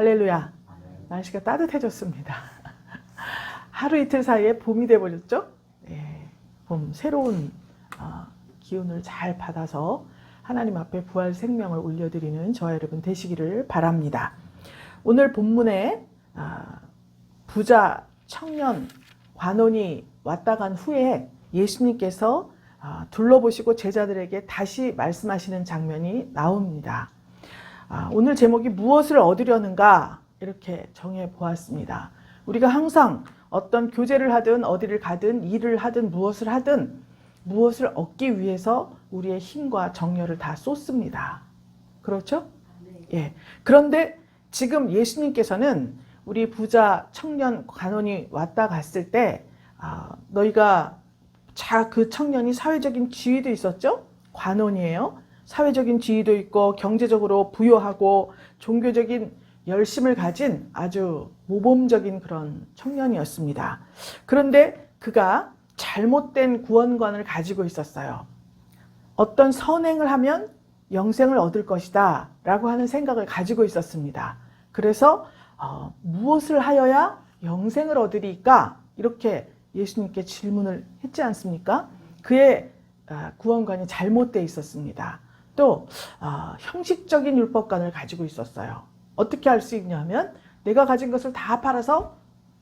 할렐루야. 날씨가 따뜻해졌습니다. 하루 이틀 사이에 봄이 돼버렸죠? 예, 봄, 새로운 기운을 잘 받아서 하나님 앞에 부활 생명을 올려드리는 저와 여러분 되시기를 바랍니다. 오늘 본문에 부자, 청년, 관원이 왔다 간 후에 예수님께서 둘러보시고 제자들에게 다시 말씀하시는 장면이 나옵니다. 오늘 제목이 무엇을 얻으려는가 이렇게 정해 보았습니다. 우리가 항상 어떤 교제를 하든 어디를 가든 일을 하든 무엇을 얻기 위해서 우리의 힘과 정열을 다 쏟습니다. 그렇죠? 예. 그런데 지금 예수님께서는 우리 부자, 청년, 관원이 왔다 갔을 때 너희가 그 청년이 사회적인 지위도 있었죠? 관원이에요. 사회적인 지위도 있고 경제적으로 부유하고 종교적인 열심을 가진 아주 모범적인 그런 청년이었습니다. 그런데 그가 잘못된 구원관을 가지고 있었어요. 어떤 선행을 하면 영생을 얻을 것이다 라고 하는 생각을 가지고 있었습니다. 그래서 무엇을 하여야 영생을 얻으리까? 이렇게 예수님께 질문을 했지 않습니까? 그의 구원관이 잘못되어 있었습니다. 또 형식적인 율법관을 가지고 있었어요. 어떻게 할 수 있냐면 내가 가진 것을 다 팔아서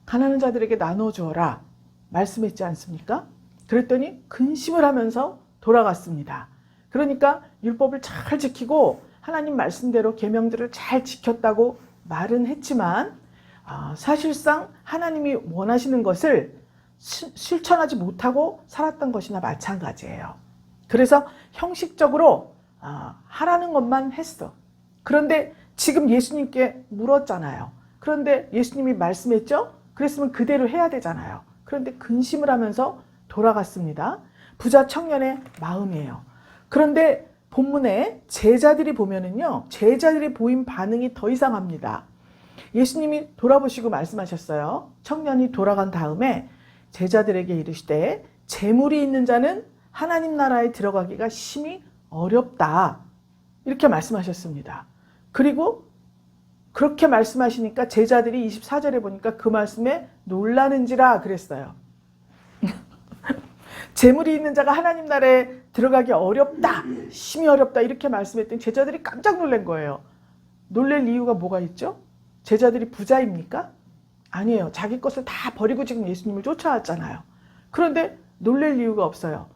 가난한 자들에게 나눠주어라 말씀했지 않습니까? 그랬더니 근심을 하면서 돌아갔습니다. 그러니까 율법을 잘 지키고 하나님 말씀대로 계명들을 잘 지켰다고 말은 했지만 사실상 하나님이 원하시는 것을 실천하지 못하고 살았던 것이나 마찬가지예요. 그래서 형식적으로 하라는 것만 했어. 그런데 지금 예수님께 물었잖아요. 그런데 예수님이 말씀했죠? 그랬으면 그대로 해야 되잖아요. 그런데 근심을 하면서 돌아갔습니다. 부자 청년의 마음이에요. 그런데 본문에 제자들이 보면은요, 제자들이 보인 반응이 더 이상합니다. 예수님이 돌아보시고 말씀하셨어요. 청년이 돌아간 다음에 제자들에게 이르시되 재물이 있는 자는 하나님 나라에 들어가기가 심히 어렵다. 이렇게 말씀하셨습니다. 그리고 그렇게 말씀하시니까 제자들이 24절에 보니까 그 말씀에 놀라는지라 그랬어요. 재물이 있는 자가 하나님 나라에 들어가기 어렵다, 심히 어렵다 이렇게 말씀했더니 제자들이 깜짝 놀란 거예요. 놀랄 이유가 뭐가 있죠? 제자들이 부자입니까? 아니에요. 자기 것을 다 버리고 지금 예수님을 쫓아왔잖아요. 그런데 놀랄 이유가 없어요.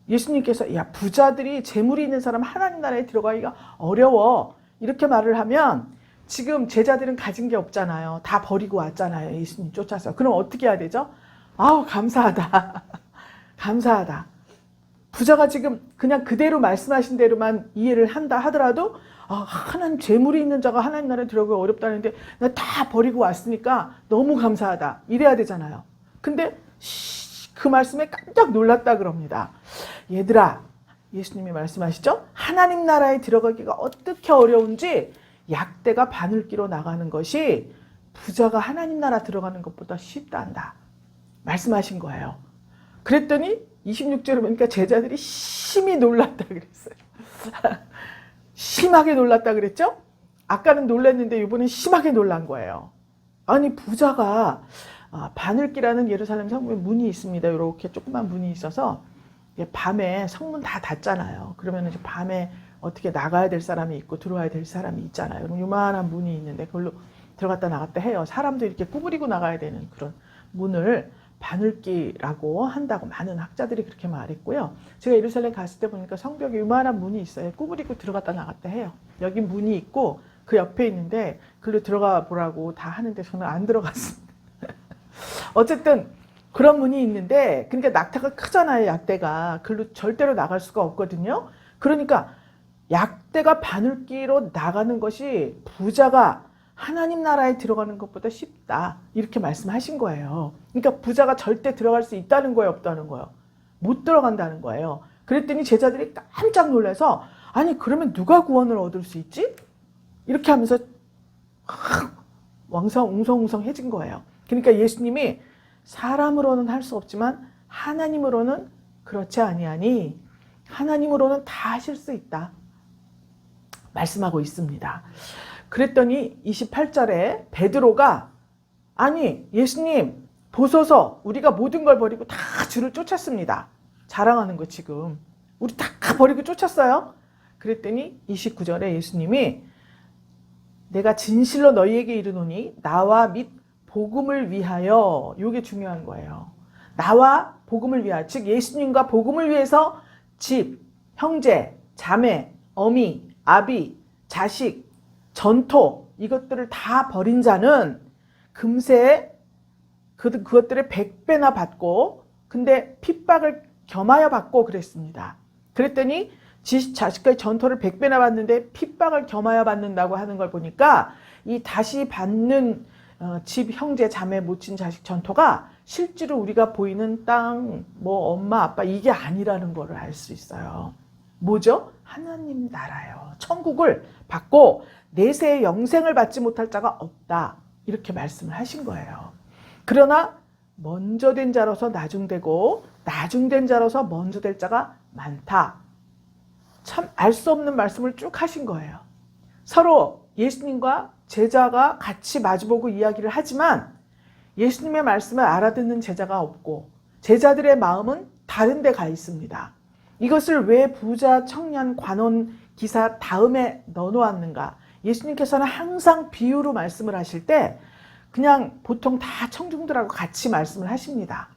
예수님께서 야, 부자들이 재물이 있는 사람 하나님 나라에 들어가기가 어려워 이렇게 말을 하면 지금 제자들은 가진 게 없잖아요. 다 버리고 왔잖아요. 예수님 쫓아서. 그럼 어떻게 해야 되죠? 아우 감사하다. 감사하다. 부자가 지금 그냥 그대로 말씀하신 대로만 이해를 한다 하더라도 하나님 재물이 있는 자가 하나님 나라에 들어가기 어렵다는데 나 다 버리고 왔으니까 너무 감사하다. 이래야 되잖아요. 근데 그 말씀에 깜짝 놀랐다 그럽니다. 얘들아, 예수님이 말씀하시죠? 하나님 나라에 들어가기가 어떻게 어려운지 약대가 바늘기로 나가는 것이 부자가 하나님 나라 들어가는 것보다 쉽다 한다. 말씀하신 거예요. 그랬더니 26절에 보니까 제자들이 심히 놀랐다 그랬어요. 심하게 놀랐다 그랬죠? 아까는 놀랐는데 이번엔 심하게 놀란 거예요. 아니 부자가 바늘기라는 예루살렘 성문에 문이 있습니다. 이렇게 조그만 문이 있어서 밤에 성문 다 닫잖아요. 그러면 이제 밤에 어떻게 나가야 될 사람이 있고 들어와야 될 사람이 있잖아요. 그럼 요만한 문이 있는데 그걸로 들어갔다 나갔다 해요. 사람도 이렇게 구부리고 나가야 되는 그런 문을 바늘기라고 한다고 많은 학자들이 그렇게 말했고요. 제가 예루살렘 갔을 때 보니까 성벽에 요만한 문이 있어요. 구부리고 들어갔다 나갔다 해요. 여기 문이 있고 그 옆에 있는데 글로 들어가 보라고 다 하는데 저는 안 들어갔습니다. 어쨌든 그런 문이 있는데 그러니까 낙타가 크잖아요. 약대가. 글로 절대로 나갈 수가 없거든요. 그러니까 약대가 바늘기로 나가는 것이 부자가 하나님 나라에 들어가는 것보다 쉽다. 이렇게 말씀하신 거예요. 그러니까 부자가 절대 들어갈 수 있다는 거예요? 없다는 거예요? 못 들어간다는 거예요. 그랬더니 제자들이 깜짝 놀라서 아니 그러면 누가 구원을 얻을 수 있지? 이렇게 하면서 웅성웅성해진 거예요. 그러니까 예수님이 사람으로는 할 수 없지만 하나님으로는 그렇지 아니하니 하나님으로는 다 하실 수 있다. 말씀하고 있습니다. 그랬더니 28절에 베드로가 아니 예수님 보소서 우리가 모든 걸 버리고 다 주를 쫓았습니다. 자랑하는 거 지금. 우리 다 버리고 쫓았어요. 그랬더니 29절에 예수님이 내가 진실로 너희에게 이르노니 나와 및 복음을 위하여, 이게 중요한 거예요. 나와 복음을 위하여, 즉 예수님과 복음을 위해서 집, 형제, 자매, 어미, 아비, 자식, 전토 이것들을 다 버린 자는 금세 그것들의 100배나 받고 근데 핍박을 겸하여 받고 그랬습니다. 그랬더니 자식과의 전토를 100배나 받는데 핍박을 겸하여 받는다고 하는 걸 보니까 이 다시 받는 집, 형제, 자매, 모친, 자식 전토가 실제로 우리가 보이는 땅, 뭐 엄마, 아빠 이게 아니라는 거를 알 수 있어요. 뭐죠? 하나님 나라요. 천국을 받고 내세의 영생을 받지 못할 자가 없다. 이렇게 말씀을 하신 거예요. 그러나 먼저 된 자로서 나중되고 나중된 자로서 먼저 될 자가 많다. 참 알 수 없는 말씀을 쭉 하신 거예요. 서로 예수님과 제자가 같이 마주보고 이야기를 하지만 예수님의 말씀을 알아듣는 제자가 없고 제자들의 마음은 다른 데 가 있습니다. 이것을 왜 부자 청년 관원 기사 다음에 넣어놓았는가? 예수님께서는 항상 비유로 말씀을 하실 때 그냥 보통 다 청중들하고 같이 말씀을 하십니다.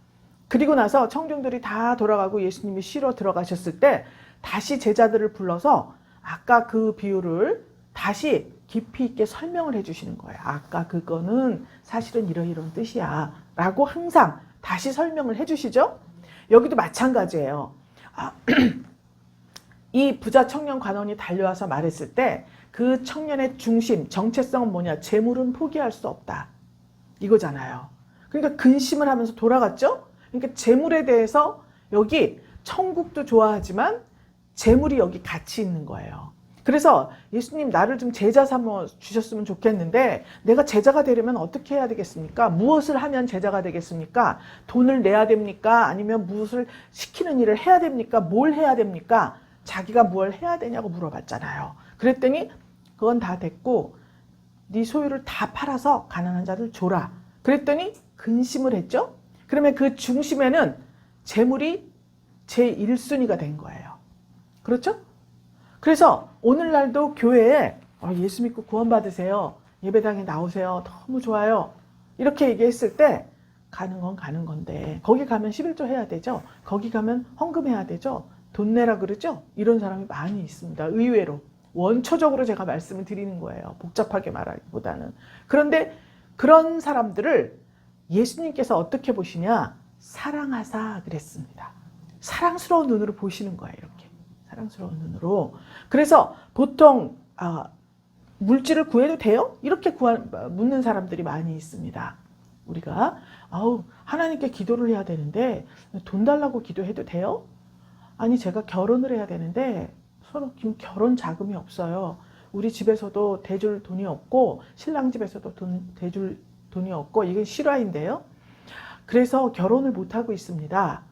그리고 나서 청중들이 다 돌아가고 예수님이 쉬러 들어가셨을 때 다시 제자들을 불러서 아까 그 비유를 다시 깊이 있게 설명을 해주시는 거예요. 아까 그거는 사실은 이런 뜻이야 라고 항상 다시 설명을 해주시죠. 여기도 마찬가지예요. 이 부자 청년 관원이 달려와서 말했을 때 그 청년의 중심, 정체성은 뭐냐? 재물은 포기할 수 없다. 이거잖아요. 그러니까 근심을 하면서 돌아갔죠? 그러니까 재물에 대해서 여기 천국도 좋아하지만 재물이 여기 같이 있는 거예요. 그래서 예수님 나를 좀 제자 삼아 주셨으면 좋겠는데 내가 제자가 되려면 어떻게 해야 되겠습니까? 무엇을 하면 제자가 되겠습니까? 돈을 내야 됩니까? 아니면 무엇을 시키는 일을 해야 됩니까? 뭘 해야 됩니까? 자기가 뭘 해야 되냐고 물어봤잖아요. 그랬더니 그건 다 됐고 네 소유를 다 팔아서 가난한 자들 줘라. 그랬더니 근심을 했죠. 그러면 그 중심에는 재물이 제1순위가 된 거예요. 그렇죠? 그래서 오늘날도 교회에 예수 믿고 구원받으세요. 예배당에 나오세요. 너무 좋아요. 이렇게 얘기했을 때 가는 건 가는 건데 거기 가면 11조 해야 되죠. 거기 가면 헌금해야 되죠. 돈 내라 그러죠. 이런 사람이 많이 있습니다. 의외로. 원초적으로 제가 말씀을 드리는 거예요. 복잡하게 말하기보다는. 그런데 그런 사람들을 예수님께서 어떻게 보시냐? 사랑하사 그랬습니다. 사랑스러운 눈으로 보시는 거예요. 이렇게. 사랑스러운 눈으로. 그래서 보통 물질을 구해도 돼요? 이렇게 묻는 사람들이 많이 있습니다. 우리가 하나님께 기도를 해야 되는데 돈 달라고 기도해도 돼요? 아니 제가 결혼을 해야 되는데 서로 결혼 자금이 없어요. 우리 집에서도 대줄 돈이 없고 신랑 집에서도 대줄 돈이 없고 이게 실화인데요. 그래서 결혼을 못하고 있습니다.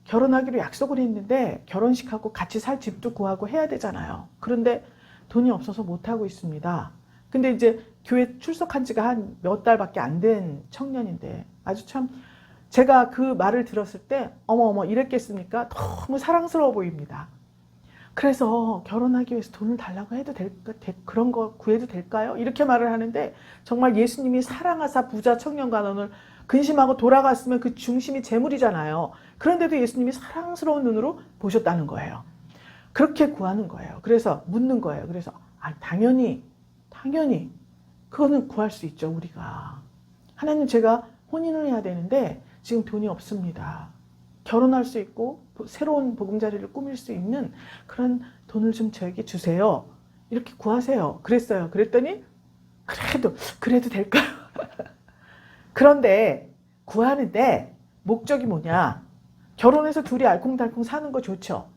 결혼하기로 약속을 했는데 결혼식하고 같이 살 집도 구하고 해야 되잖아요. 그런데 돈이 없어서 못하고 있습니다. 근데 이제 교회 출석한 지가 한 몇 달밖에 안 된 청년인데 아주 참 제가 그 말을 들었을 때 어머 이랬겠습니까? 너무 사랑스러워 보입니다. 그래서 결혼하기 위해서 돈을 달라고 해도 될까? 그런 거 구해도 될까요? 이렇게 말을 하는데 정말 예수님이 사랑하사 부자 청년 관원을 근심하고 돌아갔으면 그 중심이 재물이잖아요. 그런데도 예수님이 사랑스러운 눈으로 보셨다는 거예요. 그렇게 구하는 거예요. 그래서 묻는 거예요. 그래서 당연히 그거는 구할 수 있죠. 우리가. 하나님 제가 혼인을 해야 되는데 지금 돈이 없습니다. 결혼할 수 있고 새로운 보금자리를 꾸밀 수 있는 그런 돈을 좀 저에게 주세요. 이렇게 구하세요. 그랬어요. 그랬더니 그래도 될까요? 그런데 구하는데 목적이 뭐냐? 결혼해서 둘이 알콩달콩 사는 거 좋죠.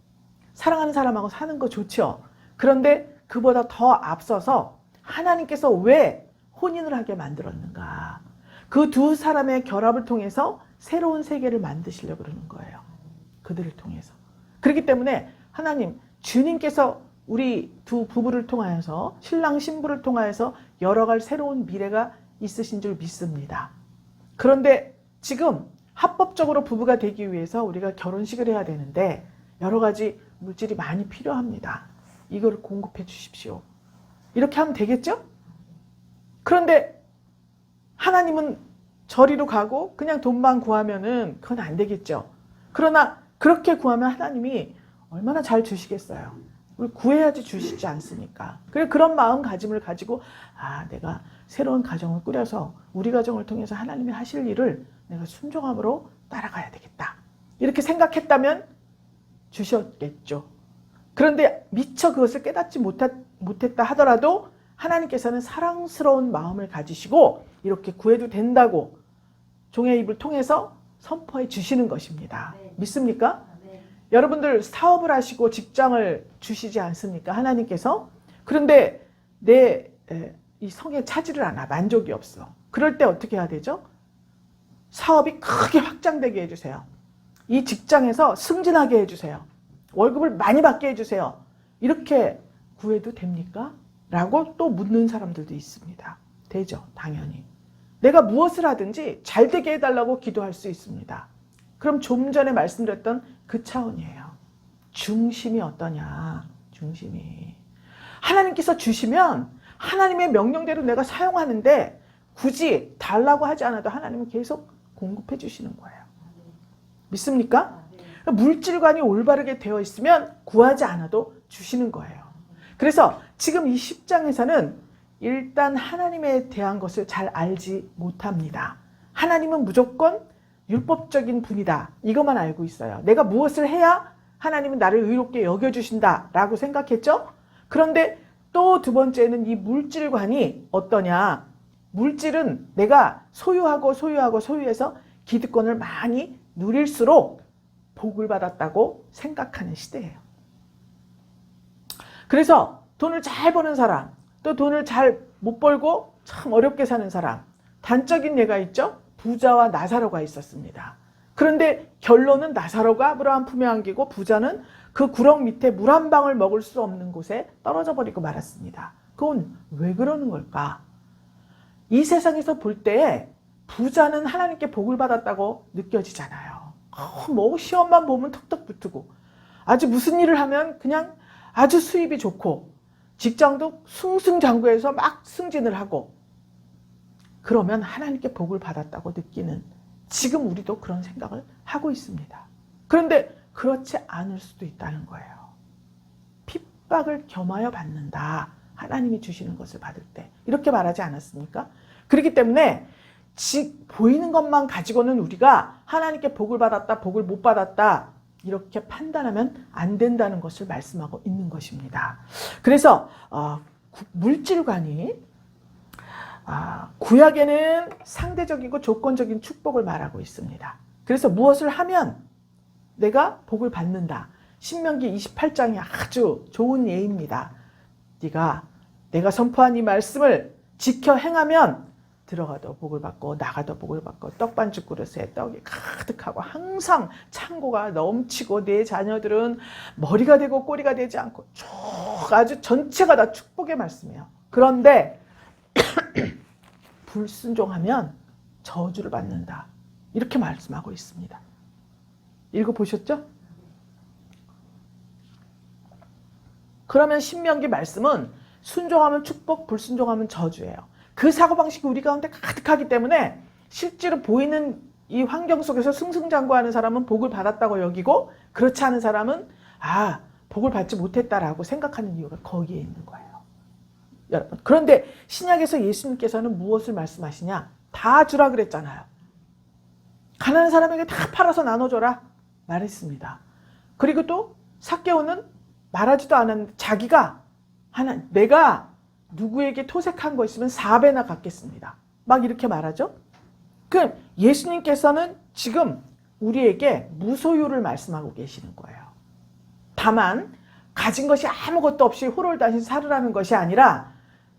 사랑하는 사람하고 사는 거 좋죠. 그런데 그보다 더 앞서서 하나님께서 왜 혼인을 하게 만들었는가? 그 두 사람의 결합을 통해서 새로운 세계를 만드시려고 그러는 거예요. 그들을 통해서. 그렇기 때문에 하나님, 주님께서 우리 두 부부를 통하여서 신랑 신부를 통하여서 열어갈 새로운 미래가 있으신 줄 믿습니다. 그런데 지금 합법적으로 부부가 되기 위해서 우리가 결혼식을 해야 되는데 여러 가지 물질이 많이 필요합니다. 이걸 공급해 주십시오. 이렇게 하면 되겠죠? 그런데 하나님은 저리로 가고 그냥 돈만 구하면은 그건 안 되겠죠. 그러나 그렇게 구하면 하나님이 얼마나 잘 주시겠어요. 우리 구해야지 주시지 않습니까? 그래 그런 마음가짐을 가지고 내가 새로운 가정을 꾸려서 우리 가정을 통해서 하나님이 하실 일을 내가 순종함으로 따라가야 되겠다. 이렇게 생각했다면 주셨겠죠. 그런데 미처 그것을 깨닫지 못했다 하더라도 하나님께서는 사랑스러운 마음을 가지시고 이렇게 구해도 된다고 종의 입을 통해서 선포해 주시는 것입니다. 네. 믿습니까? 네. 여러분들 사업을 하시고 직장을 주시지 않습니까? 하나님께서. 그런데 내 이 성에 차지를 않아. 만족이 없어. 그럴 때 어떻게 해야 되죠? 사업이 크게 확장되게 해주세요. 이 직장에서 승진하게 해주세요. 월급을 많이 받게 해주세요. 이렇게 구해도 됩니까? 라고 또 묻는 사람들도 있습니다. 되죠. 당연히. 내가 무엇을 하든지 잘 되게 해달라고 기도할 수 있습니다. 그럼 좀 전에 말씀드렸던 그 차원이에요. 중심이 어떠냐. 중심이. 하나님께서 주시면 하나님의 명령대로 내가 사용하는데 굳이 달라고 하지 않아도 하나님은 계속 공급해 주시는 거예요. 믿습니까? 물질관이 올바르게 되어 있으면 구하지 않아도 주시는 거예요. 그래서 지금 이 10장에서는 일단 하나님에 대한 것을 잘 알지 못합니다. 하나님은 무조건 율법적인 분이다. 이것만 알고 있어요. 내가 무엇을 해야 하나님은 나를 의롭게 여겨주신다 라고 생각했죠? 그런데 또 두 번째는 이 물질관이 어떠냐. 물질은 내가 소유해서 기득권을 많이 누릴수록 복을 받았다고 생각하는 시대예요. 그래서 돈을 잘 버는 사람, 또 돈을 잘 못 벌고 참 어렵게 사는 사람, 단적인 예가 있죠. 부자와 나사로가 있었습니다. 그런데 결론은 나사로가 아브라함 품에 안기고 부자는 그 구렁 밑에 물 한 방울 먹을 수 없는 곳에 떨어져 버리고 말았습니다. 그건 왜 그러는 걸까? 이 세상에서 볼 때 부자는 하나님께 복을 받았다고 느껴지잖아요. 뭐 시험만 보면 턱턱 붙고 아주 무슨 일을 하면 그냥 아주 수입이 좋고 직장도 승승장구해서 막 승진을 하고 그러면 하나님께 복을 받았다고 느끼는 지금 우리도 그런 생각을 하고 있습니다. 그런데 그렇지 않을 수도 있다는 거예요. 핍박을 겸하여 받는다. 하나님이 주시는 것을 받을 때. 이렇게 말하지 않았습니까? 그렇기 때문에 보이는 것만 가지고는 우리가 하나님께 복을 받았다, 복을 못 받았다 이렇게 판단하면 안 된다는 것을 말씀하고 있는 것입니다. 그래서 물질관이 구약에는 상대적이고 조건적인 축복을 말하고 있습니다. 그래서 무엇을 하면 내가 복을 받는다. 신명기 28장이 아주 좋은 예입니다. 내가 선포한 이 말씀을 지켜 행하면 들어가도 복을 받고 나가도 복을 받고 떡반죽 그릇에 떡이 가득하고 항상 창고가 넘치고 내 자녀들은 머리가 되고 꼬리가 되지 않고 쭉 아주 전체가 다 축복의 말씀이에요. 그런데 불순종하면 저주를 받는다. 이렇게 말씀하고 있습니다. 읽어보셨죠? 그러면 신명기 말씀은 순종하면 축복, 불순종하면 저주예요. 그 사고방식이 우리 가운데 가득하기 때문에 실제로 보이는 이 환경 속에서 승승장구하는 사람은 복을 받았다고 여기고 그렇지 않은 사람은 복을 받지 못했다라고 생각하는 이유가 거기에 있는 거예요. 여러분, 그런데 신약에서 예수님께서는 무엇을 말씀하시냐? 다 주라 그랬잖아요. 가난한 사람에게 다 팔아서 나눠줘라 말했습니다. 그리고 또 삭개오는 말하지도 않았는데 자기가 내가 누구에게 토색한 거 있으면 4배나 갚겠습니다. 막 이렇게 말하죠. 그럼 예수님께서는 지금 우리에게 무소유를 말씀하고 계시는 거예요. 다만 가진 것이 아무것도 없이 호롤단신 살으라는 것이 아니라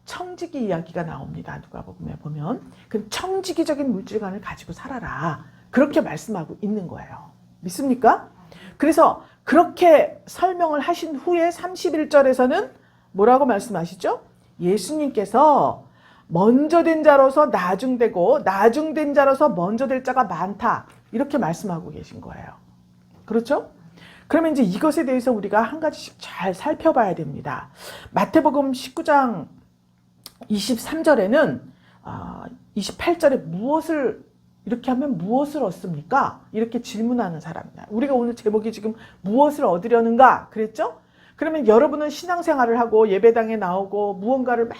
청지기 이야기가 나옵니다. 누가복음에 보면 그 청지기적인 물질관을 가지고 살아라. 그렇게 말씀하고 있는 거예요. 믿습니까? 그래서 그렇게 설명을 하신 후에 31절에서는 뭐라고 말씀하시죠? 예수님께서 먼저 된 자로서 나중되고 나중된 자로서 먼저 될 자가 많다. 이렇게 말씀하고 계신 거예요. 그렇죠? 그러면 이제 이것에 대해서 우리가 한 가지씩 잘 살펴봐야 됩니다. 마태복음 19장 23절에는 28절에 무엇을 이렇게 하면 무엇을 얻습니까? 이렇게 질문하는 사람이야. 우리가 오늘 제목이 지금 무엇을 얻으려는가 그랬죠? 그러면 여러분은 신앙생활을 하고 예배당에 나오고 무언가를 막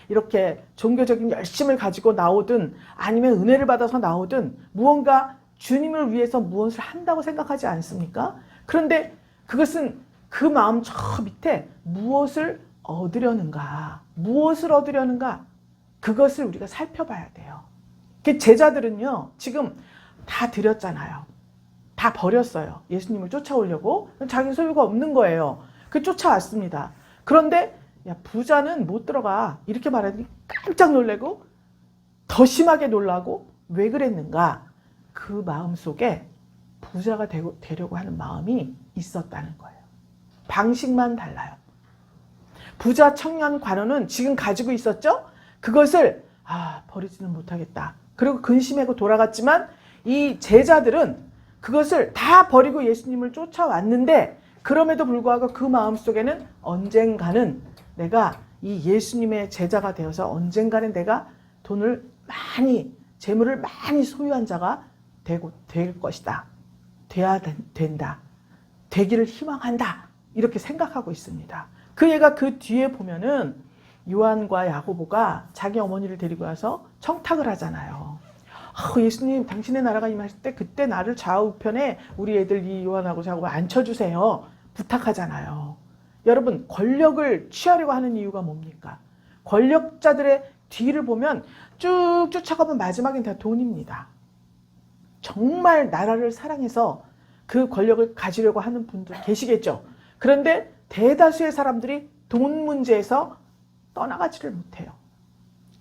이렇게 종교적인 열심을 가지고 나오든 아니면 은혜를 받아서 나오든 무언가 주님을 위해서 무엇을 한다고 생각하지 않습니까? 그런데 그것은 그 마음 저 밑에 무엇을 얻으려는가, 무엇을 얻으려는가 그것을 우리가 살펴봐야 돼요. 제자들은요 지금 다 드렸잖아요. 다 버렸어요. 예수님을 쫓아오려고. 자기 소유가 없는 거예요. 쫓아왔습니다. 그런데 야 부자는 못 들어가 이렇게 말하니 깜짝 놀래고 더 심하게 놀라고 왜 그랬는가? 그 마음속에 부자가 되려고 하는 마음이 있었다는 거예요. 방식만 달라요. 부자 청년 관원은 지금 가지고 있었죠? 그것을 버리지는 못하겠다. 그리고 근심하고 돌아갔지만 이 제자들은 그것을 다 버리고 예수님을 쫓아왔는데 그럼에도 불구하고 그 마음속에는 언젠가는 내가 이 예수님의 제자가 되어서 언젠가는 내가 돈을 많이 재물을 많이 소유한 자가 될 것이다. 돼야 된다. 되기를 희망한다. 이렇게 생각하고 있습니다. 그 애가 그 뒤에 보면은 요한과 야고보가 자기 어머니를 데리고 와서 청탁을 하잖아요. 예수님 당신의 나라가 임하실 때 그때 나를 좌우편에 우리 애들 이 요한하고 야고보 앉혀주세요. 부탁하잖아요. 여러분 권력을 취하려고 하는 이유가 뭡니까? 권력자들의 뒤를 보면 쭉 쫓아가면 마지막엔 다 돈입니다. 정말 나라를 사랑해서 그 권력을 가지려고 하는 분들 계시겠죠. 그런데 대다수의 사람들이 돈 문제에서 떠나가지를 못해요.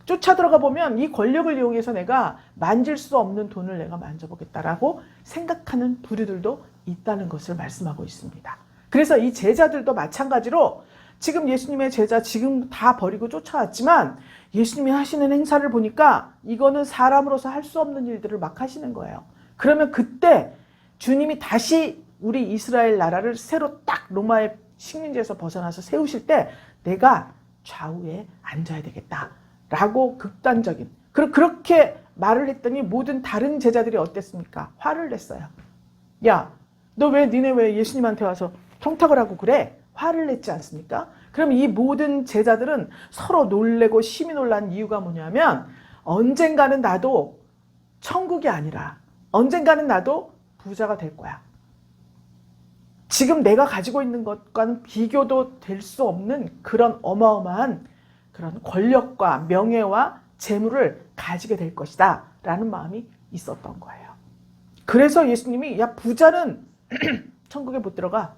쫓아 들어가 보면 이 권력을 이용해서 내가 만질 수 없는 돈을 내가 만져보겠다라고 생각하는 부류들도 있다는 것을 말씀하고 있습니다. 그래서 이 제자들도 마찬가지로 지금 예수님의 제자 지금 다 버리고 쫓아왔지만 예수님이 하시는 행사를 보니까 이거는 사람으로서 할 수 없는 일들을 막 하시는 거예요. 그러면 그때 주님이 다시 우리 이스라엘 나라를 새로 딱 로마의 식민지에서 벗어나서 세우실 때 내가 좌우에 앉아야 되겠다라고 극단적인 그렇게 말을 했더니 모든 다른 제자들이 어땠습니까? 화를 냈어요. 야, 니네 왜 예수님한테 와서 청탁을 하고 그래? 화를 냈지 않습니까? 그럼 이 모든 제자들은 서로 놀래고 심히 놀란 이유가 뭐냐면 언젠가는 나도 천국이 아니라 언젠가는 나도 부자가 될 거야. 지금 내가 가지고 있는 것과는 비교도 될 수 없는 그런 어마어마한 그런 권력과 명예와 재물을 가지게 될 것이다 라는 마음이 있었던 거예요. 그래서 예수님이 야 부자는 천국에 못 들어가.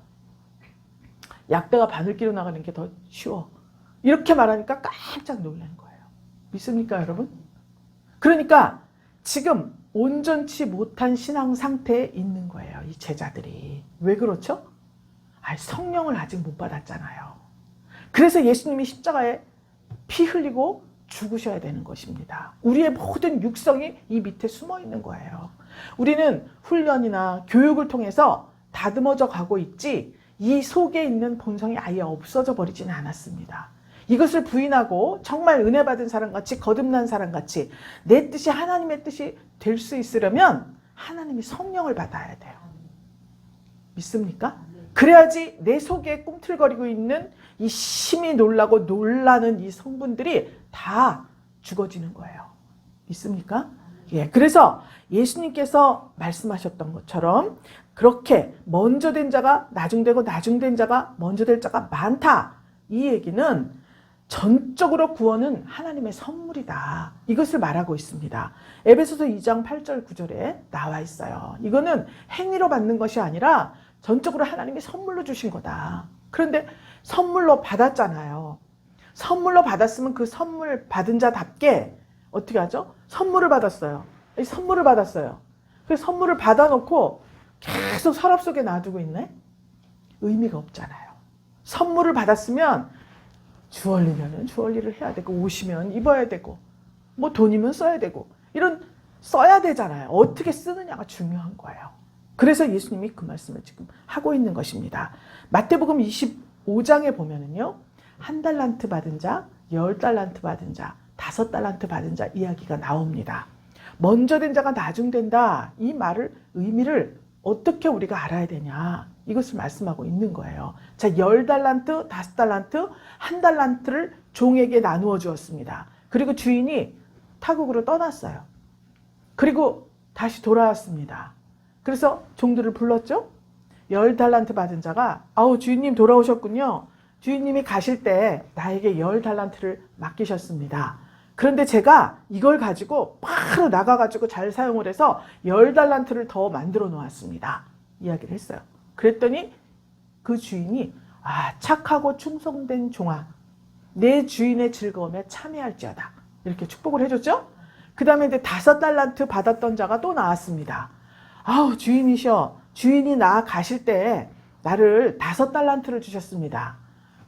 약대가 바늘기로 나가는 게 더 쉬워. 이렇게 말하니까 깜짝 놀란 거예요. 믿습니까 여러분? 그러니까 지금 온전치 못한 신앙 상태에 있는 거예요. 이 제자들이. 왜 그렇죠? 성령을 아직 못 받았잖아요. 그래서 예수님이 십자가에 피 흘리고 죽으셔야 되는 것입니다. 우리의 모든 육성이 이 밑에 숨어 있는 거예요. 우리는 훈련이나 교육을 통해서 다듬어져 가고 있지 이 속에 있는 본성이 아예 없어져 버리지는 않았습니다. 이것을 부인하고 정말 은혜 받은 사람같이 거듭난 사람같이 내 뜻이 하나님의 뜻이 될 수 있으려면 하나님이 성령을 받아야 돼요. 믿습니까? 그래야지 내 속에 꿈틀거리고 있는 이 심히 놀라고 놀라는 이 성분들이 다 죽어지는 거예요. 믿습니까? 예, 그래서 예수님께서 말씀하셨던 것처럼 그렇게 먼저 된 자가 나중되고 나중된 자가 먼저 될 자가 많다. 이 얘기는 전적으로 구원은 하나님의 선물이다. 이것을 말하고 있습니다. 에베소서 2장 8절 9절에 나와 있어요. 이거는 행위로 받는 것이 아니라 전적으로 하나님이 선물로 주신 거다. 그런데 선물로 받았잖아요. 선물로 받았으면 그 선물 받은 자답게 어떻게 하죠? 선물을 받았어요. 그래서 선물을 받아놓고 계속 서랍 속에 놔두고 있네? 의미가 없잖아요. 선물을 받았으면 주얼리면은 주얼리를 해야 되고, 옷이면 입어야 되고, 뭐 돈이면 써야 되고, 이런 써야 되잖아요. 어떻게 쓰느냐가 중요한 거예요. 그래서 예수님이 그 말씀을 지금 하고 있는 것입니다. 마태복음 25장에 보면은요, 1달란트 받은 자, 10달란트 받은 자, 5달란트 받은 자 이야기가 나옵니다. 먼저 된 자가 나중 된다. 이 말을, 의미를 어떻게 우리가 알아야 되냐. 이것을 말씀하고 있는 거예요. 자, 10달란트, 5달란트, 1달란트를 종에게 나누어 주었습니다. 그리고 주인이 타국으로 떠났어요. 그리고 다시 돌아왔습니다. 그래서 종들을 불렀죠. 10달란트 받은 자가, 아우, 주인님 돌아오셨군요. 주인님이 가실 때 나에게 10달란트를 맡기셨습니다. 그런데 제가 이걸 가지고 바로 나가가지고 잘 사용을 해서 10달란트를 더 만들어 놓았습니다. 이야기를 했어요. 그랬더니 그 주인이, 아, 착하고 충성된 종아, 내 주인의 즐거움에 참여할지어다. 이렇게 축복을 해줬죠. 그 다음에 이제 5달란트 받았던 자가 또 나왔습니다. 아우, 주인이셔. 주인이 나 가실 때 나를 5달란트를 주셨습니다.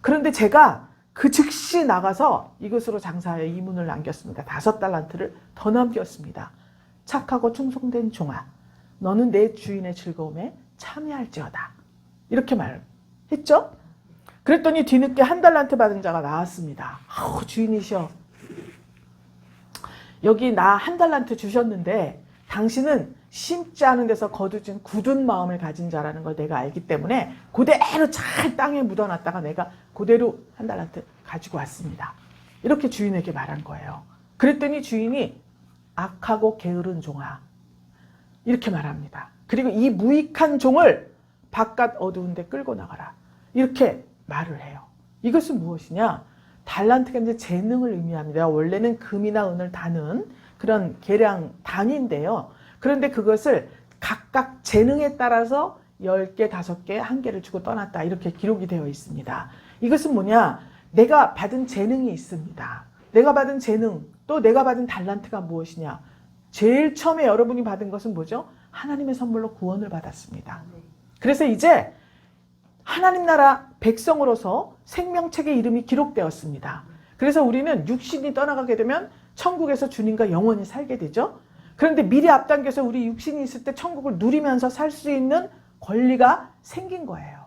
그런데 제가 그 즉시 나가서 이것으로 장사하여 이문을 남겼습니다. 5달란트를 더 남겼습니다. 착하고 충성된 종아, 너는 내 주인의 즐거움에 참여할지어다. 이렇게 말했죠. 그랬더니 뒤늦게 1달란트 받은 자가 나왔습니다. 아우, 주인이셔. 여기 나 1달란트 주셨는데 당신은 심지 않은 데서 거두진 굳은 마음을 가진 자라는 걸 내가 알기 때문에 그대로 잘 땅에 묻어놨다가 내가 그대로 1달란트 가지고 왔습니다. 이렇게 주인에게 말한 거예요. 그랬더니 주인이, 악하고 게으른 종아, 이렇게 말합니다. 그리고 이 무익한 종을 바깥 어두운 데 끌고 나가라. 이렇게 말을 해요. 이것은 무엇이냐? 달란트가 이제 재능을 의미합니다. 원래는 금이나 은을 다는 그런 계량 단위인데요. 그런데 그것을 각각 재능에 따라서 10개, 5개, 1개를 주고 떠났다. 이렇게 기록이 되어 있습니다. 이것은 뭐냐? 내가 받은 재능이 있습니다. 내가 받은 재능, 또 내가 받은 달란트가 무엇이냐? 제일 처음에 여러분이 받은 것은 뭐죠? 하나님의 선물로 구원을 받았습니다. 그래서 이제 하나님 나라 백성으로서 생명책의 이름이 기록되었습니다. 그래서 우리는 육신이 떠나가게 되면 천국에서 주님과 영원히 살게 되죠. 그런데 미리 앞당겨서 우리 육신이 있을 때 천국을 누리면서 살 수 있는 권리가 생긴 거예요.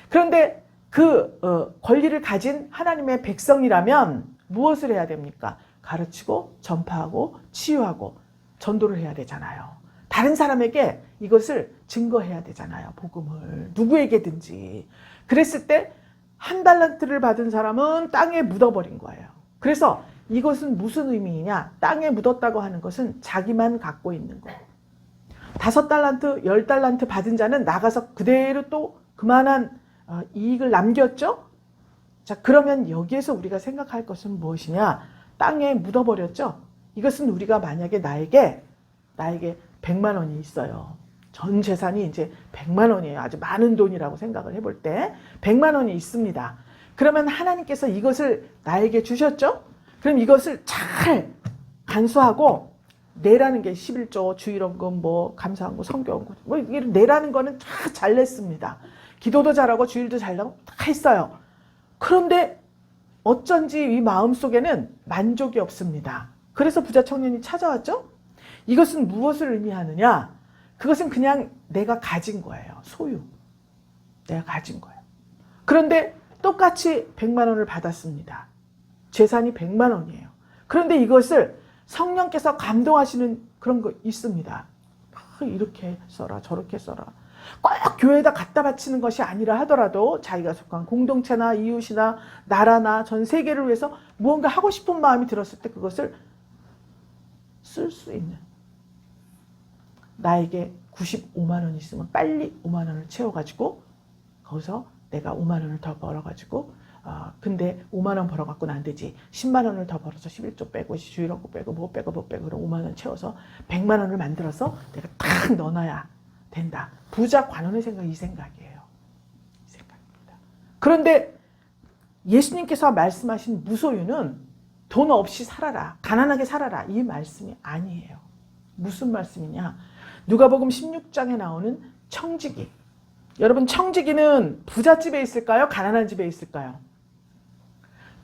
그런데 그 권리를 가진 하나님의 백성이라면 무엇을 해야 됩니까? 가르치고 전파하고 치유하고 전도를 해야 되잖아요. 다른 사람에게 이것을 증거해야 되잖아요. 복음을. 누구에게든지. 그랬을 때 1달란트를 받은 사람은 땅에 묻어버린 거예요. 그래서 이것은 무슨 의미이냐? 땅에 묻었다고 하는 것은 자기만 갖고 있는 거예요. 5달란트, 10달란트 받은 자는 나가서 그대로 또 그만한 이익을 남겼죠? 자, 그러면 여기에서 우리가 생각할 것은 무엇이냐? 땅에 묻어버렸죠? 이것은 우리가 만약에 나에게 100만 원이 있어요. 전 재산이 이제 100만 원이에요. 아주 많은 돈이라고 생각을 해볼 때 100만 원이 있습니다. 그러면 하나님께서 이것을 나에게 주셨죠? 그럼 이것을 잘 간수하고 내라는 게 11조, 주일원금, 뭐 감사한거, 성교원금, 뭐 내라는 거는 다 잘 냈습니다. 기도도 잘하고 주일도 잘하고 다 했어요. 그런데 어쩐지 이 마음속에는 만족이 없습니다. 그래서 부자 청년이 찾아왔죠? 이것은 무엇을 의미하느냐? 그것은 그냥 내가 가진 거예요. 소유. 내가 가진 거예요. 그런데 똑같이 100만 원을 받았습니다. 재산이 100만 원이에요. 그런데 이것을 성령께서 감동하시는 그런 거 있습니다. 이렇게 써라, 저렇게 써라. 꼭 교회에다 갖다 바치는 것이 아니라 하더라도 자기가 속한 공동체나 이웃이나 나라나 전 세계를 위해서 무언가 하고 싶은 마음이 들었을 때 그것을 쓸 수 있는. 나에게 95만 원 있으면 빨리 5만 원을 채워가지고 거기서 내가 5만 원을 더 벌어가지고 근데 5만 원 벌어갖고는 안 되지. 10만 원을 더 벌어서 11조 빼고 주일원금 빼고 뭐 빼고 그럼 5만 원 채워서 100만 원을 만들어서 내가 딱 넣어놔야 된다. 부자 관원의 생각이 이 생각이에요. 이 생각입니다. 그런데 예수님께서 말씀하신 무소유는 돈 없이 살아라. 가난하게 살아라. 이 말씀이 아니에요. 무슨 말씀이냐? 누가복음 16장에 나오는 청지기. 여러분, 청지기는 부잣집에 있을까요? 가난한 집에 있을까요?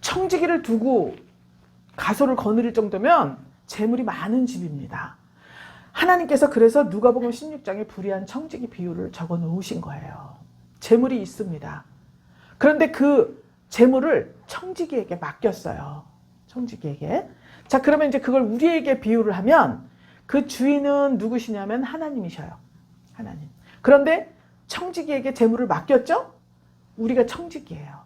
청지기를 두고 가소를 거느릴 정도면 재물이 많은 집입니다. 하나님께서 그래서 누가복음 16장에 불의한 청지기 비유를 적어 놓으신 거예요. 재물이 있습니다. 그런데 그 재물을 청지기에게 맡겼어요. 청지기에게. 자, 그러면 이제 그걸 우리에게 비유를 하면 그 주인은 누구시냐면 하나님이셔요. 하나님. 그런데 청지기에게 재물을 맡겼죠? 우리가 청지기예요.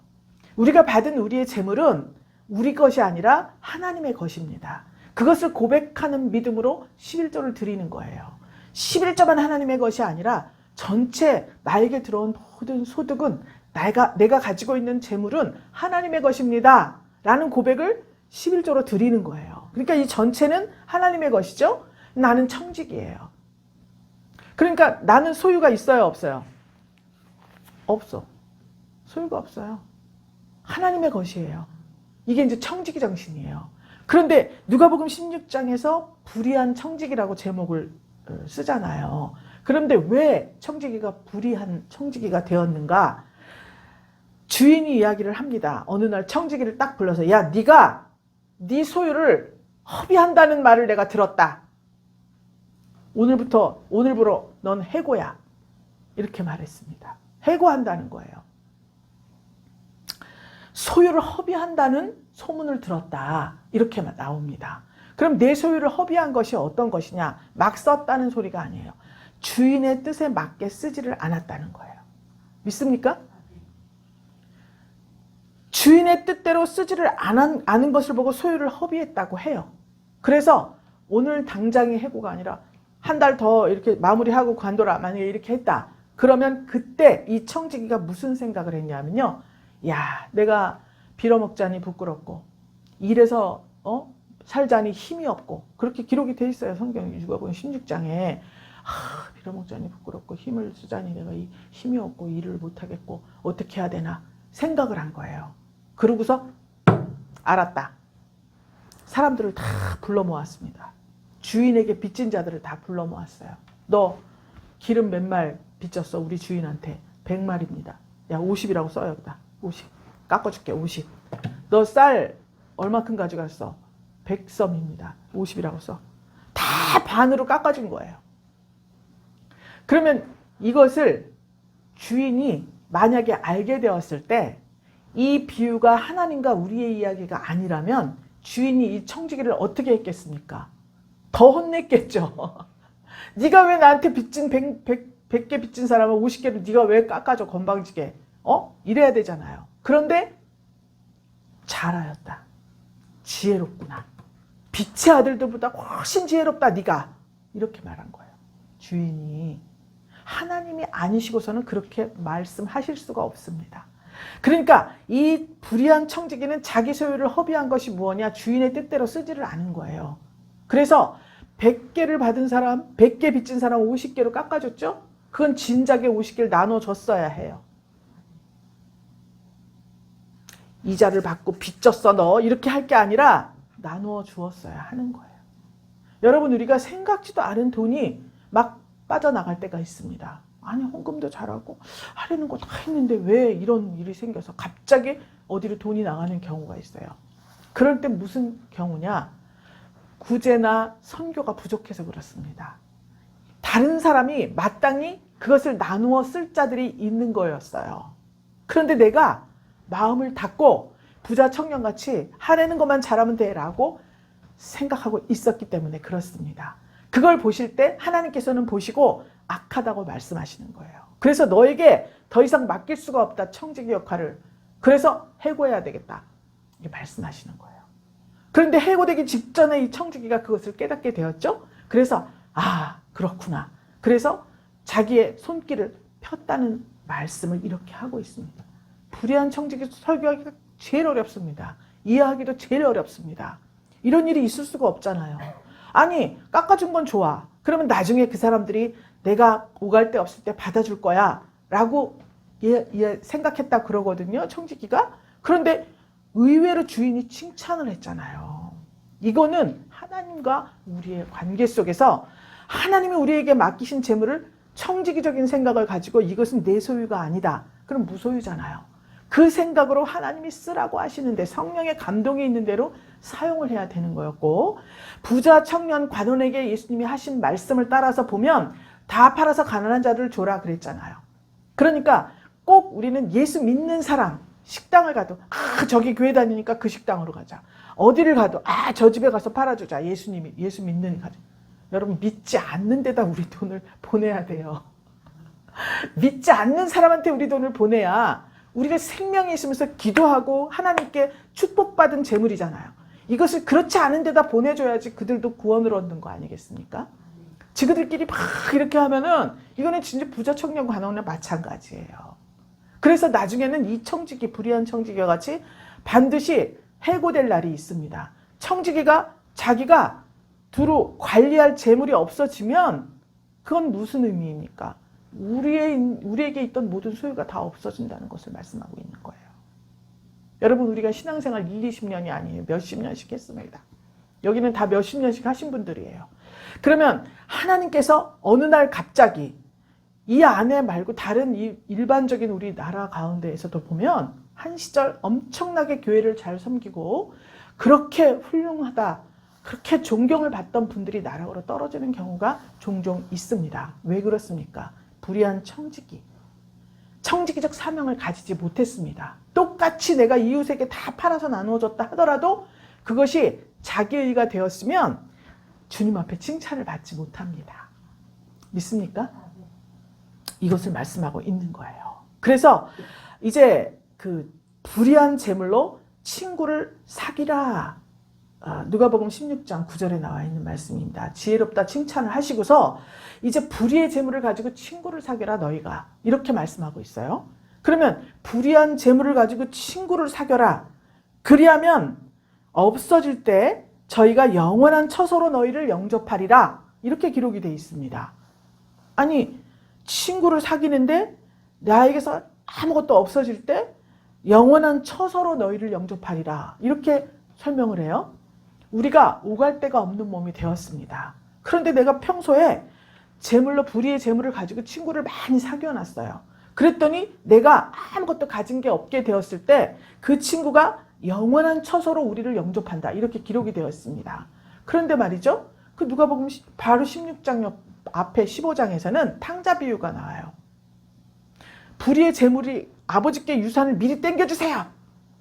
우리가 받은 우리의 재물은 우리 것이 아니라 하나님의 것입니다. 그것을 고백하는 믿음으로 11조를 드리는 거예요. 11조만 하나님의 것이 아니라 전체 나에게 들어온 모든 소득은 내가 가지고 있는 재물은 하나님의 것입니다. 라는 고백을 11조로 드리는 거예요. 그러니까 이 전체는 하나님의 것이죠. 나는 청지기예요. 그러니까 나는 소유가 있어요, 없어요? 없어. 소유가 없어요. 하나님의 것이에요. 이게 이제 청지기 정신이에요. 그런데 누가복음 16장에서 불의한 청지기라고 제목을 쓰잖아요. 그런데 왜 청지기가 불의한 청지기가 되었는가? 주인이 이야기를 합니다. 어느 날 청지기를 딱 불러서 야, 네가 네 소유를 허비한다는 말을 내가 들었다. 오늘부로 넌 해고야. 이렇게 말했습니다. 해고한다는 거예요. 소유를 허비한다는 소문을 들었다. 이렇게 나옵니다. 그럼 내 소유를 허비한 것이 어떤 것이냐? 막 썼다는 소리가 아니에요. 주인의 뜻에 맞게 쓰지를 않았다는 거예요. 믿습니까? 주인의 뜻대로 쓰지를 않은 것을 보고 소유를 허비했다고 해요. 그래서 오늘 당장의 해고가 아니라 한 달 더 이렇게 마무리하고 관둬라. 만약에 이렇게 했다. 그러면 그때 이 청지기가 무슨 생각을 했냐면요. 야, 내가 빌어먹자니 부끄럽고 일해서 살자니 힘이 없고 그렇게 기록이 돼 있어요. 성경 누가복음 16장에 빌어먹자니 부끄럽고 힘을 쓰자니 내가 힘이 없고 일을 못하겠고 어떻게 해야 되나 생각을 한 거예요. 그러고서 알았다. 사람들을 다 불러 모았습니다. 주인에게 빚진 자들을 다 불러 모았어요. 너 기름 몇 말 빚졌어 우리 주인한테? 100말입니다. 야, 50이라고 써요. 여기다 50 깎아줄게. 50. 너 쌀 얼마큼 가져갔어? 100섬입니다. 50이라고 써. 다 반으로 깎아준 거예요. 그러면 이것을 주인이 만약에 알게 되었을 때 이 비유가 하나님과 우리의 이야기가 아니라면 주인이 이 청지기를 어떻게 했겠습니까? 더 혼냈겠죠. 네가 왜 나한테 빚진 100개 빚진 사람을 50개를 네가 왜 깎아줘 건방지게. 이래야 되잖아요. 그런데 잘하였다. 지혜롭구나. 빛의 아들들보다 훨씬 지혜롭다 네가. 이렇게 말한 거예요. 주인이. 하나님이 아니시고서는 그렇게 말씀하실 수가 없습니다. 그러니까 이 불의한 청지기는 자기 소유를 허비한 것이 무엇이냐? 주인의 뜻대로 쓰지를 않은 거예요. 그래서 100개를 받은 사람, 100개 빚진 사람 50개로 깎아줬죠? 그건 진작에 50개를 나눠줬어야 해요. 이자를 받고 빚졌어 너 이렇게 할 게 아니라 나누어 주었어야 하는 거예요. 여러분, 우리가 생각지도 않은 돈이 막 빠져나갈 때가 있습니다. 아니 헌금도 잘하고 하려는 거 다 했는데 왜 이런 일이 생겨서 갑자기 어디로 돈이 나가는 경우가 있어요. 그럴 때 무슨 경우냐? 구제나 선교가 부족해서 그렇습니다. 다른 사람이 마땅히 그것을 나누어 쓸 자들이 있는 거였어요. 그런데 내가 마음을 닫고 부자 청년같이 하려는 것만 잘하면 돼라고 생각하고 있었기 때문에 그렇습니다. 그걸 보실 때 하나님께서는 보시고 악하다고 말씀하시는 거예요. 그래서 너에게 더 이상 맡길 수가 없다. 청지기 역할을. 그래서 해고해야 되겠다. 이렇게 말씀하시는 거예요. 그런데 해고되기 직전에 이 청지기가 그것을 깨닫게 되었죠. 그래서 그렇구나. 그래서 자기의 손길을 폈다는 말씀을 이렇게 하고 있습니다. 불의한 청지기 설교하기가 제일 어렵습니다. 이해하기도 제일 어렵습니다. 이런 일이 있을 수가 없잖아요. 아니 깎아준 건 좋아. 그러면 나중에 그 사람들이 내가 오갈 데 없을 때 받아줄 거야 라고 생각했다 그러거든요. 청지기가. 그런데 의외로 주인이 칭찬을 했잖아요. 이거는 하나님과 우리의 관계 속에서 하나님이 우리에게 맡기신 재물을 청지기적인 생각을 가지고 이것은 내 소유가 아니다. 그럼 무소유잖아요. 그 생각으로 하나님이 쓰라고 하시는데 성령의 감동이 있는 대로 사용을 해야 되는 거였고, 부자 청년 관원에게 예수님이 하신 말씀을 따라서 보면 다 팔아서 가난한 자들을 줘라 그랬잖아요. 그러니까 꼭 우리는 예수 믿는 사람, 식당을 가도 저기 교회 다니니까 그 식당으로 가자. 어디를 가도 저 집에 가서 팔아주자. 예수 믿는 가정. 여러분, 믿지 않는 데다 우리 돈을 보내야 돼요. 믿지 않는 사람한테 우리 돈을 보내야 우리가 생명이 있으면서 기도하고 하나님께 축복받은 재물이잖아요. 이것을 그렇지 않은 데다 보내줘야지 그들도 구원을 얻는 거 아니겠습니까? 지그들끼리 막 이렇게 하면은 이거는 진짜 부자 청년 관원과 마찬가지예요. 그래서 나중에는 이 청지기, 불의한 청지기와 같이 반드시 해고될 날이 있습니다. 청지기가 자기가 두루 관리할 재물이 없어지면 그건 무슨 의미입니까? 우리에게 있던 모든 소유가 다 없어진다는 것을 말씀하고 있는 거예요. 여러분, 우리가 신앙생활 1, 20년이 아니에요. 몇십 년씩 했습니다. 여기는 다 몇십 년씩 하신 분들이에요. 그러면 하나님께서 어느 날 갑자기 이 안에 말고 다른 일반적인 우리 나라 가운데에서도 보면 한 시절 엄청나게 교회를 잘 섬기고 그렇게 훌륭하다, 그렇게 존경을 받던 분들이 나락으로 떨어지는 경우가 종종 있습니다. 왜 그렇습니까? 불의한 청지기적 사명을 가지지 못했습니다. 똑같이 내가 이웃에게 다 팔아서 나누어줬다 하더라도 그것이 자기의가 되었으면 주님 앞에 칭찬을 받지 못합니다. 믿습니까? 이것을 말씀하고 있는 거예요. 그래서 이제 그 불의한 재물로 친구를 사귀라. 누가복음 16장 9절에 나와 있는 말씀입니다. 지혜롭다 칭찬을 하시고서 이제 불의의 재물을 가지고 친구를 사귀라 너희가, 이렇게 말씀하고 있어요. 그러면 불의한 재물을 가지고 친구를 사귀라. 그리하면 없어질 때 저희가 영원한 처소로 너희를 영접하리라. 이렇게 기록이 되어 있습니다. 아니, 친구를 사귀는데 나에게서 아무것도 없어질 때 영원한 처소로 너희를 영접하리라. 이렇게 설명을 해요. 우리가 오갈 데가 없는 몸이 되었습니다. 그런데 내가 평소에 재물로 불의의 재물을 가지고 친구를 많이 사귀어놨어요. 그랬더니 내가 아무것도 가진 게 없게 되었을 때 그 친구가 영원한 처소로 우리를 영접한다. 이렇게 기록이 되어 있습니다. 그런데 말이죠. 그 누가복음 바로 16장 앞에 15장에서는 탕자 비유가 나와요. 불의의 재물이 아버지께 유산을 미리 땡겨주세요.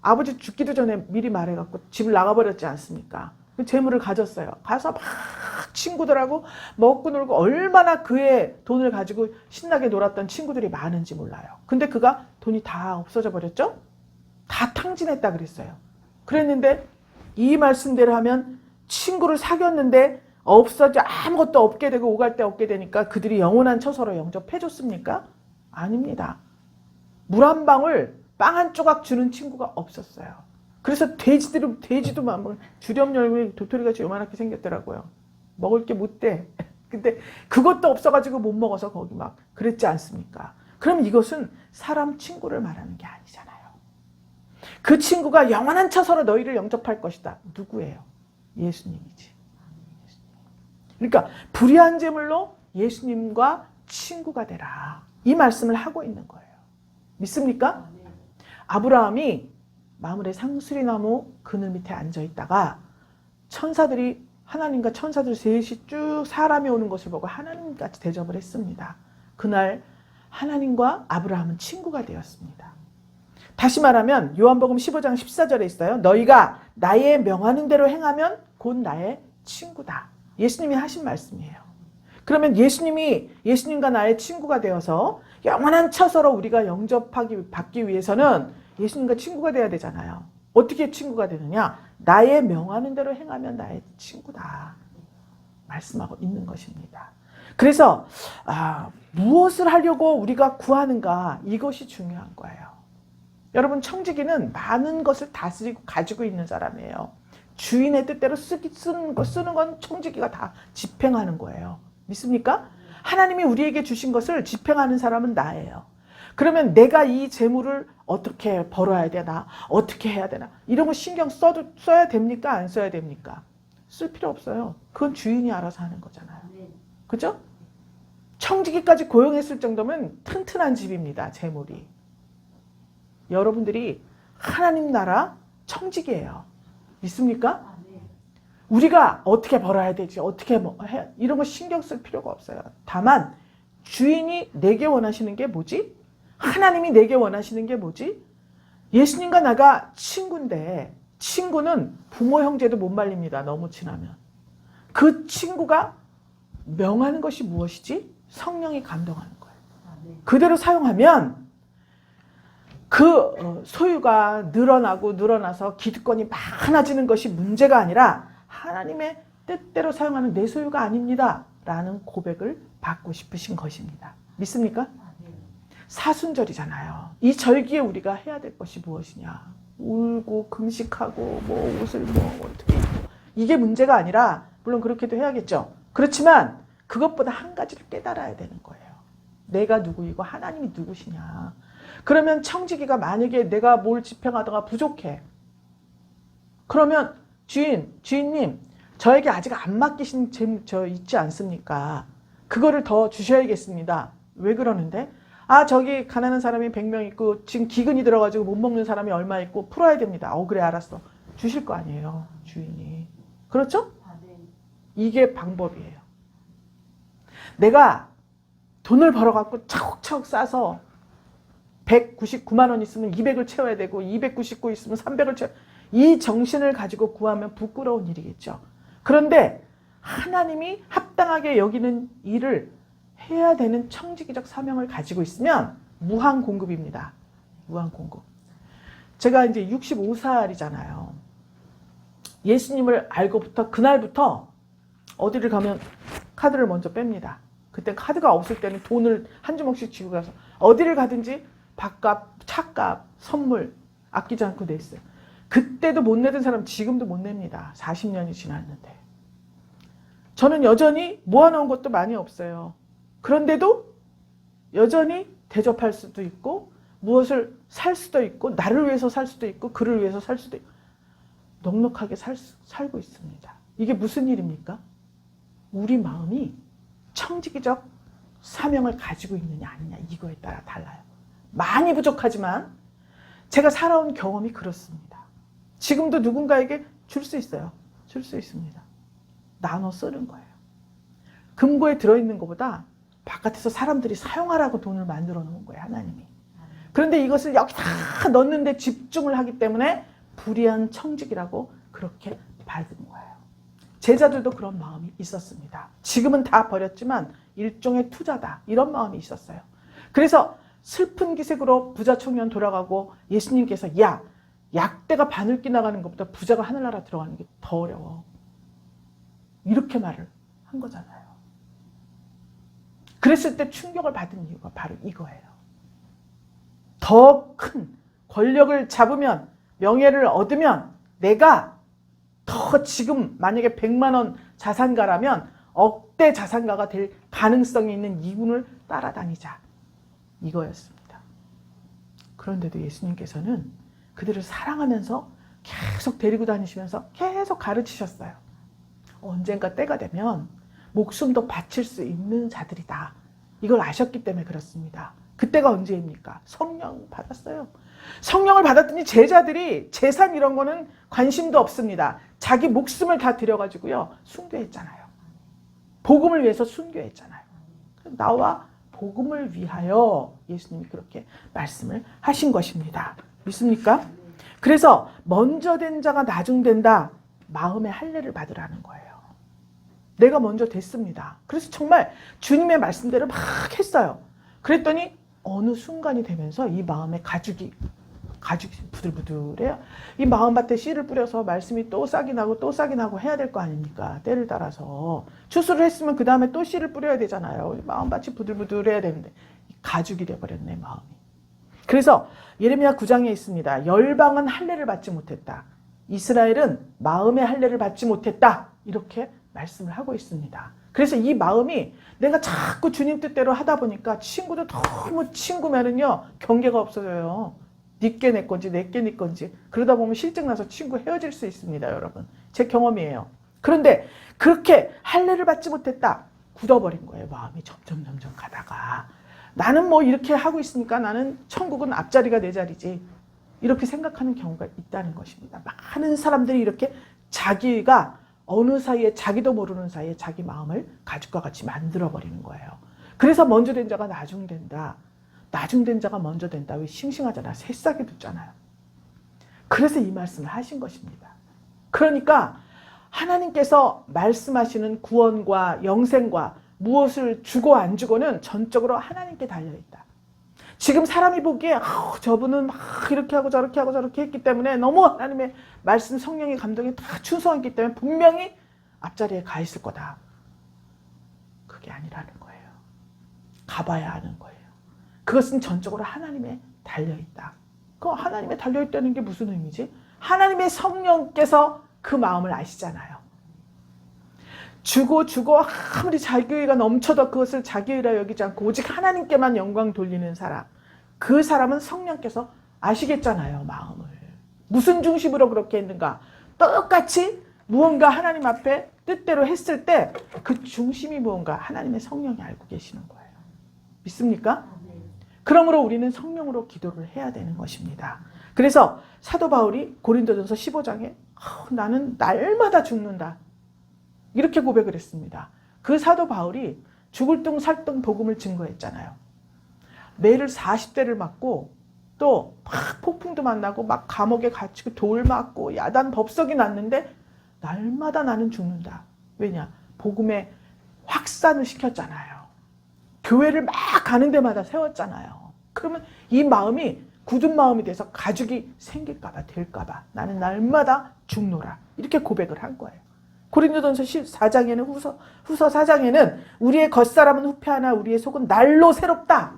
아버지 죽기도 전에 미리 말해갖고 집을 나가버렸지 않습니까? 그 재물을 가졌어요. 가서 막 친구들하고 먹고 놀고 얼마나 그의 돈을 가지고 신나게 놀았던 친구들이 많은지 몰라요. 근데 그가 돈이 다 없어져 버렸죠? 다 탕진했다 그랬어요. 그랬는데 이 말씀대로 하면 친구를 사귀었는데 없어져 아무것도 없게 되고 오갈 데 없게 되니까 그들이 영원한 처소로 영접해 줬습니까? 아닙니다. 물 한 방울, 빵 한 조각 주는 친구가 없었어요. 그래서 돼지도 막 주렴 열매 도토리같이 요만하게 생겼더라고요. 먹을 게 못 돼. 근데 그것도 없어가지고 못 먹어서 거기 막 그랬지 않습니까? 그럼 이것은 사람 친구를 말하는 게 아니잖아요. 그 친구가 영원한 처소로 너희를 영접할 것이다. 누구예요? 예수님이지. 그러니까 불의한 재물로 예수님과 친구가 되라. 이 말씀을 하고 있는 거예요. 믿습니까? 아브라함이 마므레 상수리나무 그늘 밑에 앉아있다가 천사들이, 하나님과 천사들 셋이 쭉 사람이 오는 것을 보고 하나님같이 대접을 했습니다. 그날 하나님과 아브라함은 친구가 되었습니다. 다시 말하면 요한복음 15장 14절에 있어요. 너희가 나의 명하는 대로 행하면 곧 나의 친구다. 예수님이 하신 말씀이에요. 그러면 예수님과 나의 친구가 되어서 영원한 처소로 우리가 받기 위해서는 예수님과 친구가 돼야 되잖아요. 어떻게 친구가 되느냐? 나의 명하는 대로 행하면 나의 친구다. 말씀하고 있는 것입니다. 그래서 무엇을 하려고 우리가 구하는가? 이것이 중요한 거예요. 여러분, 청지기는 많은 것을 다스리고 가지고 있는 사람이에요. 주인의 뜻대로 쓰는 건 청지기가 다 집행하는 거예요. 믿습니까? 하나님이 우리에게 주신 것을 집행하는 사람은 나예요. 그러면 내가 이 재물을 어떻게 벌어야 되나? 어떻게 해야 되나? 이런 거 신경 써야 됩니까? 안 써야 됩니까? 쓸 필요 없어요. 그건 주인이 알아서 하는 거잖아요. 그죠? 청지기까지 고용했을 정도면 튼튼한 집입니다. 재물이. 여러분들이 하나님 나라 청지기예요. 믿습니까? 우리가 어떻게 벌어야 되지, 어떻게 해야, 이런 거 신경 쓸 필요가 없어요. 다만 주인이 내게 원하시는 게 뭐지? 하나님이 내게 원하시는 게 뭐지? 예수님과 나가 친구인데 친구는 부모 형제도 못 말립니다. 너무 친하면. 그 친구가 명하는 것이 무엇이지? 성령이 감동하는 거예요. 그대로 사용하면 그 소유가 늘어나서 기득권이 많아지는 것이 문제가 아니라 하나님의 뜻대로 사용하는 내 소유가 아닙니다. 라는 고백을 받고 싶으신 것입니다. 믿습니까? 사순절이잖아요. 이 절기에 우리가 해야 될 것이 무엇이냐. 울고 금식하고 뭐 옷을 뭐 어떻게 입고 이게 문제가 아니라 물론 그렇게도 해야겠죠. 그렇지만 그것보다 한 가지를 깨달아야 되는 거예요. 내가 누구이고 하나님이 누구시냐. 그러면 청지기가 만약에 내가 뭘 집행하다가 부족해. 그러면 주인님 저에게 아직 안 맡기신 저 있지 않습니까? 그거를 더 주셔야겠습니다. 왜 그러는데? 아 저기 가난한 사람이 100명 있고 지금 기근이 들어가지고 못 먹는 사람이 얼마 있고 풀어야 됩니다. 그래 알았어. 주실 거 아니에요. 주인이. 그렇죠? 이게 방법이에요. 내가 돈을 벌어갖고 차곡차곡 싸서 199만 원 있으면 200을 채워야 되고 299 있으면 300을 채워. 이 정신을 가지고 구하면 부끄러운 일이겠죠. 그런데 하나님이 합당하게 여기는 일을 해야 되는 청지기적 사명을 가지고 있으면 무한 공급입니다. 무한 공급. 제가 이제 65살이잖아요. 예수님을 알고부터 그날부터 어디를 가면 카드를 먼저 뺍니다. 그때 카드가 없을 때는 돈을 한 주먹씩 쥐고 가서 어디를 가든지 밥값, 차값, 선물 아끼지 않고 냈어요. 그때도 못 내던 사람 지금도 못 냅니다. 40년이 지났는데. 저는 여전히 모아놓은 것도 많이 없어요. 그런데도 여전히 대접할 수도 있고 무엇을 살 수도 있고 나를 위해서 살 수도 있고 그를 위해서 살 수도 있고 넉넉하게 살고 있습니다. 이게 무슨 일입니까? 우리 마음이 청지기적 사명을 가지고 있느냐 아니냐 이거에 따라 달라요. 많이 부족하지만 제가 살아온 경험이 그렇습니다. 지금도 누군가에게 줄 수 있어요. 줄 수 있습니다. 나눠 쓰는 거예요. 금고에 들어있는 것보다 바깥에서 사람들이 사용하라고 돈을 만들어 놓은 거예요. 하나님이. 그런데 이것을 여기 다 넣는데 집중을 하기 때문에 불의한 청지기라고 그렇게 받은 거예요. 제자들도 그런 마음이 있었습니다. 지금은 다 버렸지만 일종의 투자다. 이런 마음이 있었어요. 그래서 슬픈 기색으로 부자 청년 돌아가고 예수님께서 야, 약대가 바늘기 나가는 것보다 부자가 하늘나라 들어가는 게 더 어려워. 이렇게 말을 한 거잖아요. 그랬을 때 충격을 받은 이유가 바로 이거예요. 더 큰 권력을 잡으면 명예를 얻으면 내가 더 지금 만약에 100만 원 자산가라면 억대 자산가가 될 가능성이 있는 이분을 따라다니자. 이거였습니다. 그런데도 예수님께서는 그들을 사랑하면서 계속 데리고 다니시면서 계속 가르치셨어요. 언젠가 때가 되면 목숨도 바칠 수 있는 자들이다. 이걸 아셨기 때문에 그렇습니다. 그때가 언제입니까? 성령 받았어요. 성령을 받았더니 제자들이 재산 이런 거는 관심도 없습니다. 자기 목숨을 다 들여가지고요. 순교했잖아요. 복음을 위해서 순교했잖아요. 나와 복음을 위하여 예수님이 그렇게 말씀을 하신 것입니다. 믿습니까? 그래서 먼저 된 자가 나중 된다. 마음의 할례를 받으라는 거예요. 내가 먼저 됐습니다. 그래서 정말 주님의 말씀대로 막 했어요. 그랬더니 어느 순간이 되면서 이 마음에 가죽이 부들부들해요. 이 마음밭에 씨를 뿌려서 말씀이 또 싹이 나고 또 싹이 나고 해야 될 거 아닙니까? 때를 따라서. 추수를 했으면 그 다음에 또 씨를 뿌려야 되잖아요. 마음밭이 부들부들해야 되는데 가죽이 돼버렸네 마음이. 그래서 예레미야 9장에 있습니다. 열방은 할례를 받지 못했다. 이스라엘은 마음의 할례를 받지 못했다. 이렇게 말씀을 하고 있습니다. 그래서 이 마음이 내가 자꾸 주님 뜻대로 하다 보니까 친구도 너무 친구면은요 경계가 없어져요. 니께 내 건지 내께 네 건지 그러다 보면 실증 나서 친구 헤어질 수 있습니다. 여러분 제 경험이에요. 그런데 그렇게 할례를 받지 못했다. 굳어버린 거예요. 마음이 점점 가다가. 나는 뭐 이렇게 하고 있으니까 나는 천국은 앞자리가 내 자리지. 이렇게 생각하는 경우가 있다는 것입니다. 많은 사람들이 이렇게 자기가 어느 사이에 자기도 모르는 사이에 자기 마음을 가죽과 같이 만들어버리는 거예요. 그래서 먼저 된 자가 나중 된다. 나중 된 자가 먼저 된다. 왜 싱싱하잖아. 새싹이 붙잖아요. 그래서 이 말씀을 하신 것입니다. 그러니까 하나님께서 말씀하시는 구원과 영생과 무엇을 주고 안 주고는 전적으로 하나님께 달려있다. 지금 사람이 보기에 저분은 막 이렇게 하고 저렇게 하고 저렇게 했기 때문에 너무 하나님의 말씀 성령의 감동에 다 충성했기 때문에 분명히 앞자리에 가 있을 거다. 그게 아니라는 거예요. 가봐야 하는 거예요. 그것은 전적으로 하나님에 달려있다. 그 하나님에 달려있다는 게 무슨 의미지? 하나님의 성령께서 그 마음을 아시잖아요. 주고 아무리 자기의가 넘쳐도 그것을 자기의라 여기지 않고 오직 하나님께만 영광 돌리는 사람. 그 사람은 성령께서 아시겠잖아요. 마음을. 무슨 중심으로 그렇게 했는가. 똑같이 무언가 하나님 앞에 뜻대로 했을 때 그 중심이 무언가 하나님의 성령이 알고 계시는 거예요. 믿습니까? 그러므로 우리는 성령으로 기도를 해야 되는 것입니다. 그래서 사도 바울이 고린도전서 15장에 나는 날마다 죽는다. 이렇게 고백을 했습니다. 그 사도 바울이 죽을 둥 살 둥 복음을 증거했잖아요. 매를 40대를 맞고 또 막 폭풍도 만나고 막 감옥에 갇히고 돌 맞고 야단 법석이 났는데 날마다 나는 죽는다. 왜냐? 복음의 확산을 시켰잖아요. 교회를 막 가는 데마다 세웠잖아요. 그러면 이 마음이 굳은 마음이 돼서 가죽이 생길까봐 될까봐 나는 날마다 죽노라. 이렇게 고백을 한 거예요. 고린도전서 14장에는 후서 4장에는 우리의 겉사람은 후패하나 우리의 속은 날로 새롭다.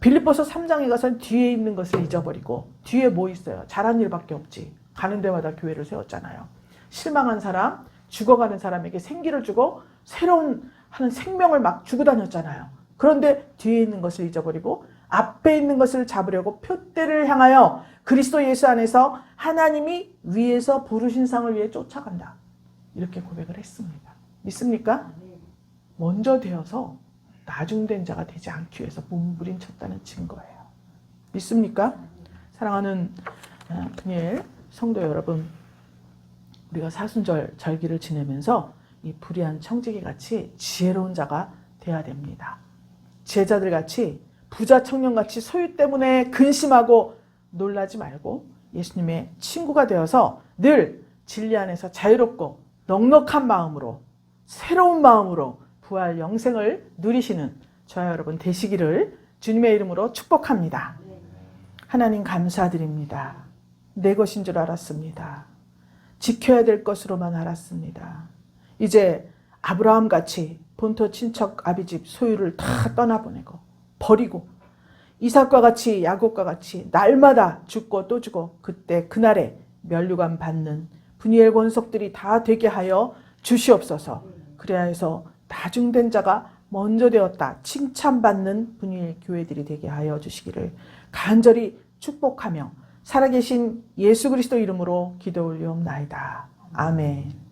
빌립보서 3장에 가서는 뒤에 있는 것을 잊어버리고 뒤에 뭐 있어요? 잘한 일밖에 없지. 가는 데마다 교회를 세웠잖아요. 실망한 사람, 죽어가는 사람에게 생기를 주고 새로운 하는 생명을 막 주고 다녔잖아요. 그런데 뒤에 있는 것을 잊어버리고 앞에 있는 것을 잡으려고 표대를 향하여 그리스도 예수 안에서 하나님이 위에서 부르신 상을 위해 쫓아간다. 이렇게 고백을 했습니다. 믿습니까? 먼저 되어서 나중된 자가 되지 않기 위해서 몸부림쳤다는 증거예요. 믿습니까? 사랑하는 분일 성도 여러분, 우리가 사순절 절기를 지내면서 이 불의한 청지기같이 지혜로운 자가 돼야 됩니다. 제자들같이 부자 청년같이 소유 때문에 근심하고 놀라지 말고 예수님의 친구가 되어서 늘 진리 안에서 자유롭고 넉넉한 마음으로 새로운 마음으로 부활 영생을 누리시는 저와 여러분 되시기를 주님의 이름으로 축복합니다. 하나님 감사드립니다. 내 것인 줄 알았습니다. 지켜야 될 것으로만 알았습니다. 이제 아브라함같이 본토 친척 아비집 소유를 다 떠나보내고 버리고 이삭과 같이 야곱과 같이 날마다 죽고 또 죽고 그때 그날에 면류관 받는 분이엘 권속들이 다 되게 하여 주시옵소서. 그래야 해서 나중된 자가 먼저 되었다 칭찬받는 분이엘 교회들이 되게 하여 주시기를 간절히 축복하며 살아계신 예수 그리스도 이름으로 기도 올리옵나이다. 아멘.